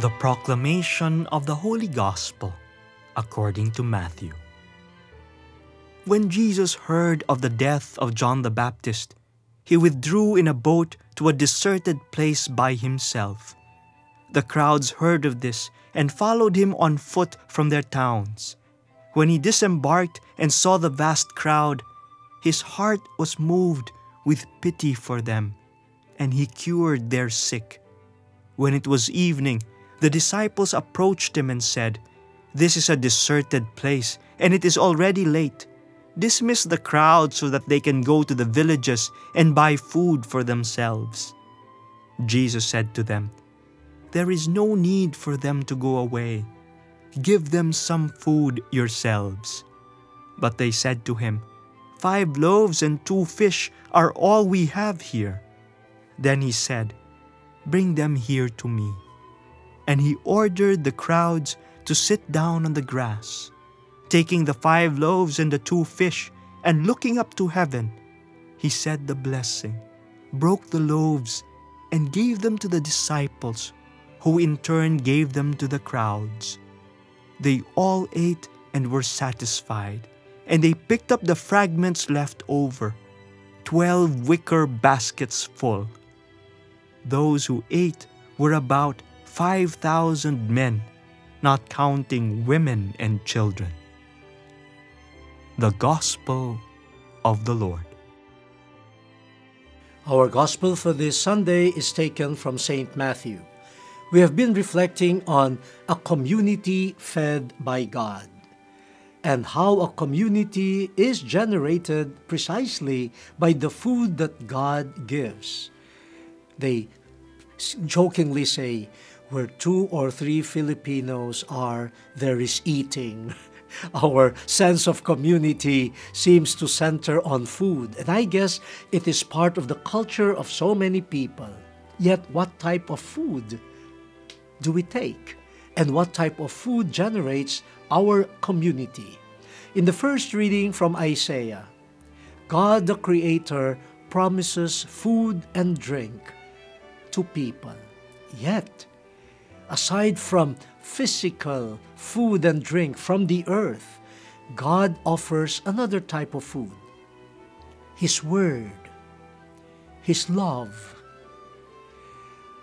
The proclamation of the Holy Gospel according to Matthew. When Jesus heard of the death of John the Baptist, he withdrew in a boat to a deserted place by himself. The crowds heard of this and followed him on foot from their towns. When he disembarked and saw the vast crowd, his heart was moved with pity for them, and he cured their sick. When it was evening, the disciples approached him and said, "This is a deserted place, and it is already late. Dismiss the crowd so that they can go to the villages and buy food for themselves." Jesus said to them, "There is no need for them to go away. Give them some food yourselves." But they said to him, "5 loaves and 2 fish are all we have here." Then he said, "Bring them here to me." And he ordered the crowds to sit down on the grass. Taking the 5 loaves and the 2 fish, and looking up to heaven, he said the blessing, broke the loaves, and gave them to the disciples, who in turn gave them to the crowds. They all ate and were satisfied, and they picked up the fragments left over, 12 wicker baskets full. Those who ate were about 5,000 men, not counting women and children. The Gospel of the Lord. Our Gospel for this Sunday is taken from St. Matthew. We have been reflecting on a community fed by God, and how a community is generated precisely by the food that God gives. They jokingly say, where 2 or 3 Filipinos are, there is eating. Our sense of community seems to center on food, and I guess it is part of the culture of so many people. Yet what type of food do we take? And what type of food generates our community? In the first reading from Isaiah, God the Creator promises food and drink to people. Yet, aside from physical food and drink from the earth, God offers another type of food. His Word, His love,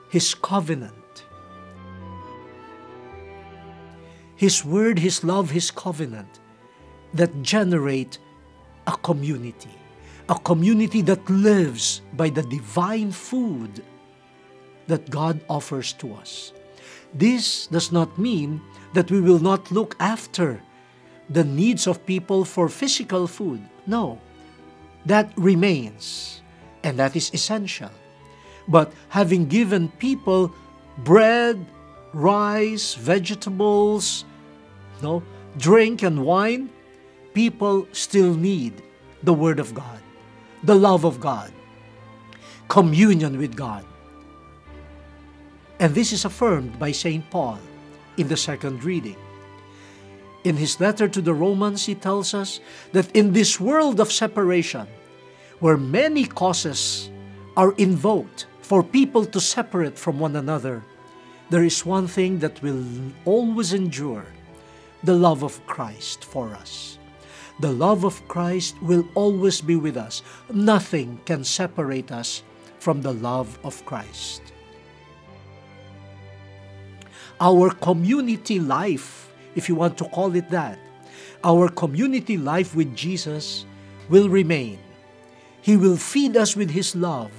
His covenant. His Word, His love, His covenant that generate a community that lives by the divine food that God offers to us. This does not mean that we will not look after the needs of people for physical food. No, that remains, and that is essential. But having given people bread, rice, vegetables, drink and wine, people still need the Word of God, the love of God, communion with God. And this is affirmed by St. Paul in the second reading. In his letter to the Romans, he tells us that in this world of separation, where many causes are invoked for people to separate from one another, there is one thing that will always endure: the love of Christ for us. The love of Christ will always be with us. Nothing can separate us from the love of Christ. Our community life, if you want to call it that, our community life with Jesus will remain. He will feed us with His love,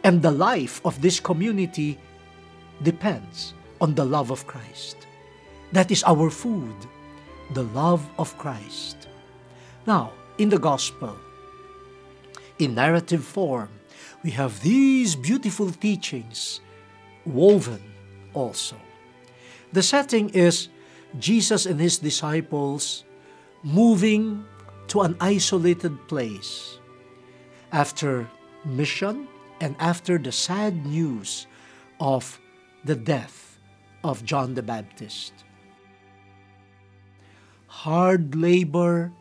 and the life of this community depends on the love of Christ. That is our food, the love of Christ. Now, in the Gospel, in narrative form, we have these beautiful teachings woven also. The setting is Jesus and His disciples moving to an isolated place after mission and after the sad news of the death of John the Baptist. Hard labor,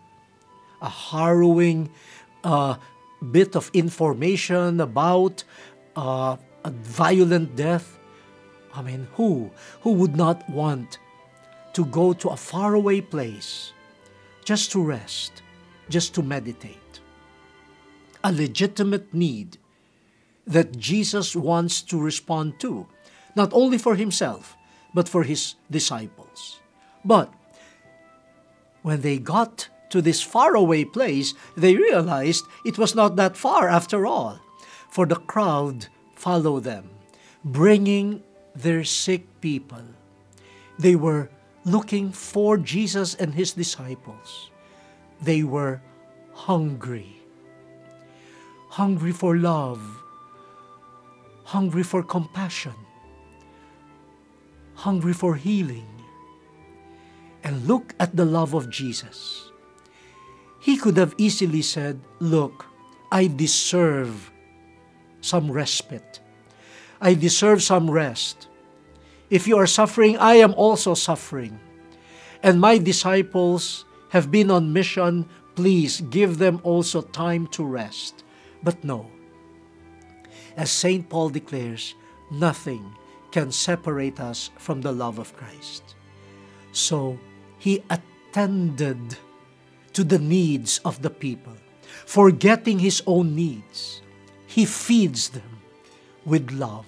a harrowing bit of information about a violent death, I mean, who would not want to go to a faraway place just to rest, just to meditate? A legitimate need that Jesus wants to respond to, not only for himself, but for his disciples. But when they got to this faraway place, they realized it was not that far after all, for the crowd followed them, bringing their sick people. They were looking for Jesus and his disciples. They were hungry for love, hungry for compassion, hungry for healing. And look at the love of Jesus. He could have easily said, look, I deserve some respite. I deserve some rest. If you are suffering, I am also suffering. And my disciples have been on mission. Please give them also time to rest. But no. As St. Paul declares, nothing can separate us from the love of Christ. So he attended to the needs of the people. Forgetting his own needs, he feeds them with love.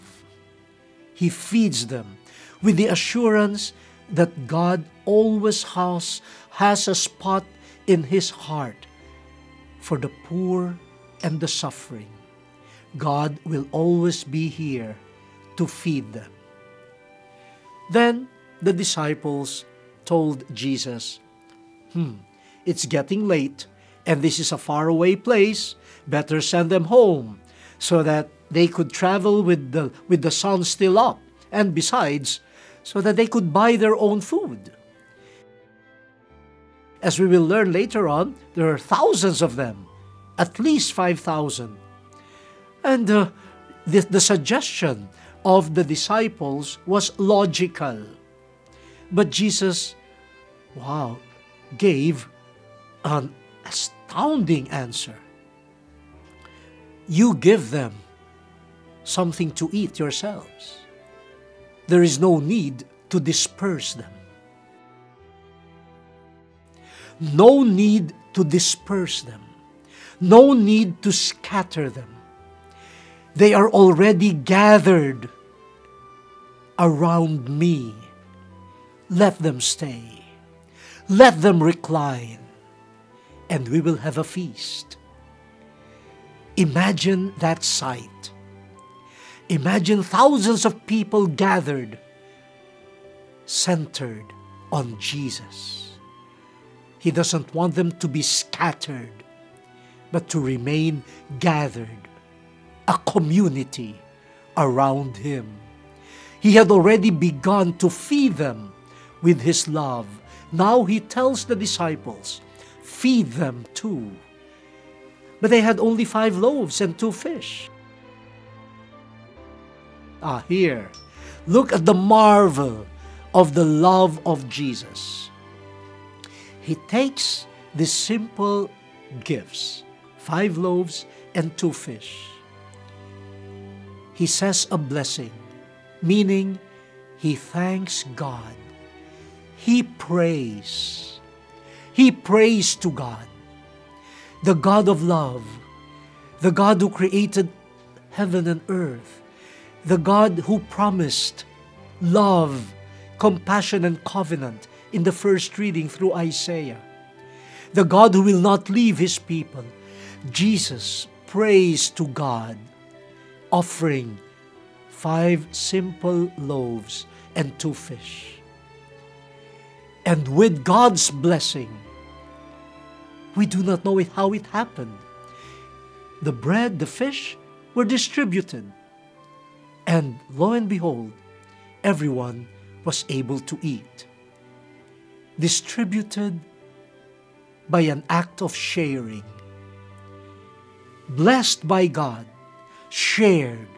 He feeds them with the assurance that God always has a spot in his heart for the poor and the suffering. God will always be here to feed them. Then the disciples told Jesus, it's getting late, and this is a faraway place. Better send them home so that they could travel with the sun still up, and besides, so that they could buy their own food. As we will learn later on, there are thousands of them, at least 5,000. And the suggestion of the disciples was logical. But Jesus, gave an astounding answer. You give them something to eat yourselves. There is no need to disperse them. No need to disperse them. No need to scatter them. They are already gathered around me. Let them stay. Let them recline. And we will have a feast. Imagine that sight. Imagine thousands of people gathered, centered on Jesus. He doesn't want them to be scattered, but to remain gathered, a community around him. He had already begun to feed them with his love. Now he tells the disciples, feed them too. But they had only 5 loaves and 2 fish. Here, look at the marvel of the love of Jesus. He takes these simple gifts, 5 loaves and 2 fish. He says a blessing, meaning he thanks God. He prays. He prays to God, the God of love, the God who created heaven and earth, the God who promised love, compassion, and covenant in the first reading through Isaiah, the God who will not leave his people. Jesus prays to God, offering 5 simple loaves and 2 fish. And with God's blessing, we do not know how it happened. The bread, the fish were distributed. And lo and behold, everyone was able to eat. Distributed by an act of sharing. Blessed by God, shared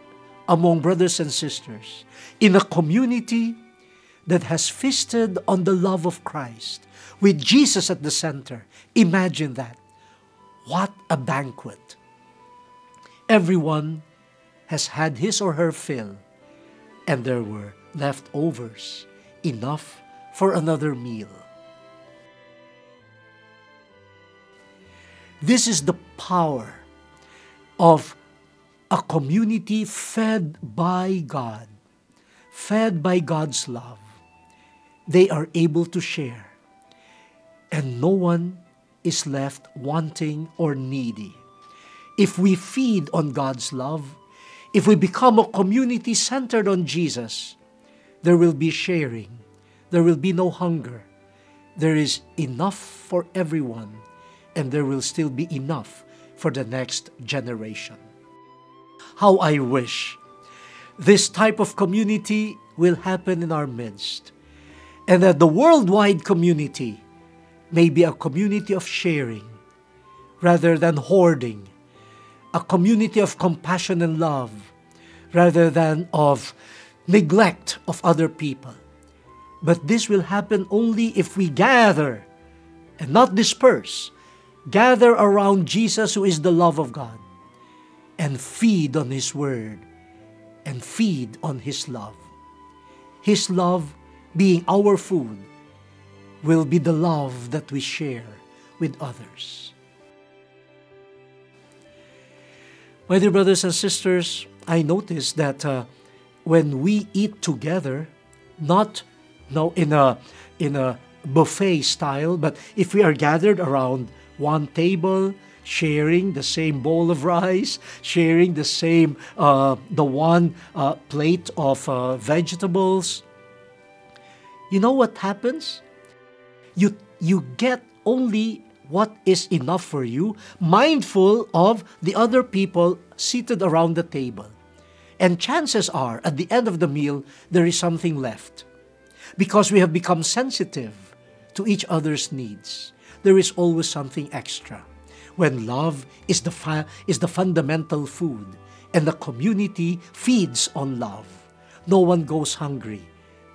among brothers and sisters in a community that has feasted on the love of Christ with Jesus at the center. Imagine that. What a banquet. Everyone has had his or her fill, and there were leftovers, enough for another meal. This is the power of a community fed by God, fed by God's love. They are able to share, and no one is left wanting or needy. If we feed on God's love, if we become a community centered on Jesus, there will be sharing, there will be no hunger, there is enough for everyone, and there will still be enough for the next generation. How I wish this type of community will happen in our midst, and that the worldwide community may be a community of sharing rather than hoarding, a community of compassion and love rather than of neglect of other people. But this will happen only if we gather and not disperse, gather around Jesus, who is the love of God, and feed on His Word and feed on His love. His love being our food will be the love that we share with others. My dear brothers and sisters, I noticed that when we eat together, not in a buffet style, but if we are gathered around one table, sharing the same bowl of rice, sharing the same one plate of vegetables, you know what happens? You get only what is enough for you, mindful of the other people seated around the table. And chances are, at the end of the meal, there is something left. Because we have become sensitive to each other's needs, there is always something extra. When love is the fundamental food, and the community feeds on love, no one goes hungry.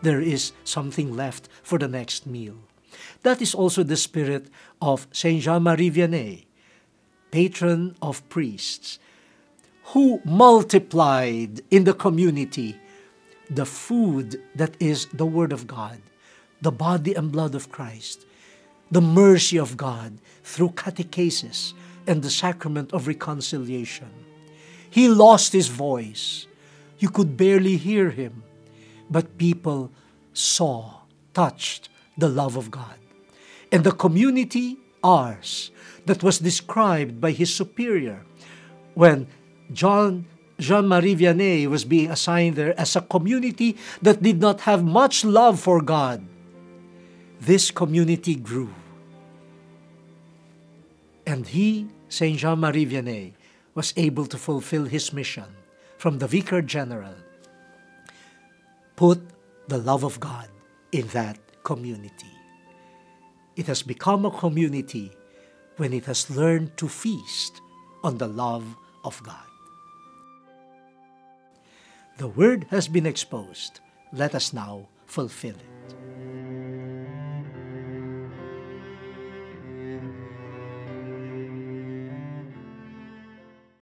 There is something left for the next meal. That is also the spirit of Saint Jean-Marie Vianney, patron of priests, who multiplied in the community the food that is the Word of God, the body and blood of Christ, the mercy of God through catechesis and the sacrament of reconciliation. He lost his voice. You could barely hear him, but people saw, touched the love of God. And the community, ours, that was described by his superior when Jean-Marie Vianney was being assigned there as a community that did not have much love for God. This community grew. And he, Saint Jean-Marie Vianney, was able to fulfill his mission from the Vicar General. Put the love of God in that community. It has become a community when it has learned to feast on the love of God. The Word has been exposed. Let us now fulfill it.